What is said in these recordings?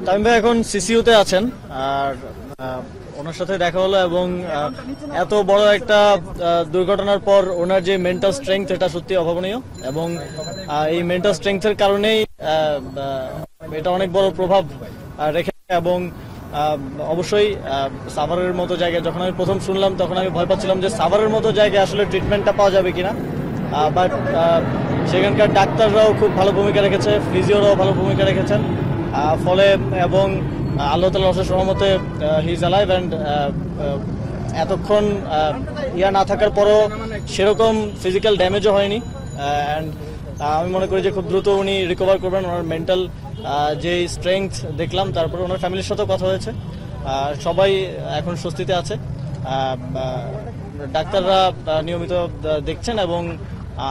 তামিম ভাই এখন সিসিইউতে আছেন, আর ওনার সাথে দেখা হলো এবং এত বড় একটা দুর্ঘটনার পর ওনার যে মেন্টাল স্ট্রেংথ এটা সত্যি অভাবনীয়, এবং এই মেন্টাল স্ট্রেংথের কারণেই এটা অনেক বড় প্রভাব রেখেছে। এবং অবশ্যই সাভারের মতো জায়গায় যখন আমি প্রথম শুনলাম তখন আমি ভয় পাচ্ছিলাম যে সাভারের মতো জায়গায় আসলে ট্রিটমেন্টটা পাওয়া যাবে কিনা, বাট সেখানকার ডাক্তাররাও খুব ভালো ভূমিকা রেখেছে, ফিজিওরাও ভালো ভূমিকা রেখেছেন, ফলে এবং আল্লাহ তাআলার অশেষ রহমতে হি ইজ অ্যালাইভ অ্যান্ড এতক্ষণ ইয়া না থাকার পরও সেরকম ফিজিক্যাল ড্যামেজও হয়নি। অ্যান্ড আমি মনে করি যে খুব দ্রুত উনি রিকভার করবেন। ওনার মেন্টাল যে স্ট্রেংথ দেখলাম, তারপরে ওনার ফ্যামিলির সাথেও কথা হয়েছে, সবাই এখন স্বস্তিতে আছে। ডাক্তাররা নিয়মিত দেখছেন এবং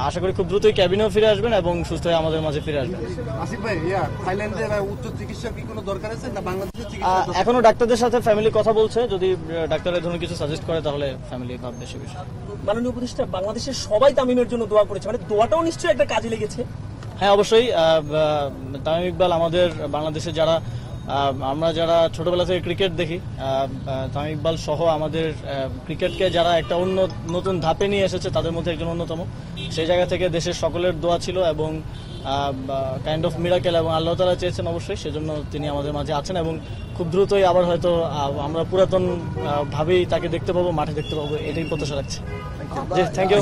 আশা করি খুব দ্রুতই ক্যাবিনেও ফিরে আসবেন এবং সুস্থ হয়ে আমাদের মাঝে ফিরে আসবেন। আসিফ ভাই, থাইল্যান্ডে উচ্চ চিকিৎসা কি কোনো দরকার আছে না বাংলাদেশে চিকিৎসা? এখনো ডাক্তারদের সাথে ফ্যামিলি কথা বলছে, যদি ডাক্তারের ধরনের কিছু সাজেস্ট করে তাহলে ফ্যামিলি ভাববে সে বিষয়ে। মাননীয় উপদেষ্টা, বাংলাদেশের সবাই তামিমের জন্য দোয়া করেছে, মানে দোয়াটাও নিশ্চয়ই একটা কাজে লেগেছে। হ্যাঁ, অবশ্যই। তামিম ইকবাল আমাদের বাংলাদেশে আমরা যারা ছোটবেলা থেকে ক্রিকেট দেখি, তামিম ইকবাল সহ আমাদের ক্রিকেটকে যারা একটা নতুন ধাপে নিয়ে এসেছে তাদের মধ্যে একজন অন্যতম। সেই জায়গা থেকে দেশের সকলের দোয়া ছিল এবং কাইন্ড অফ মিরাকেল, এবং আল্লাহ তাআলা চেয়েছেন অবশ্যই, সেজন্য তিনি আমাদের মাঝে আছেন এবং খুব দ্রুতই আবার হয়তো আমরা পুরাতন ভাবেই তাকে দেখতে পাবো, মাঠে দেখতে পাবো, এটাই প্রত্যাশা রাখছি। Thank you.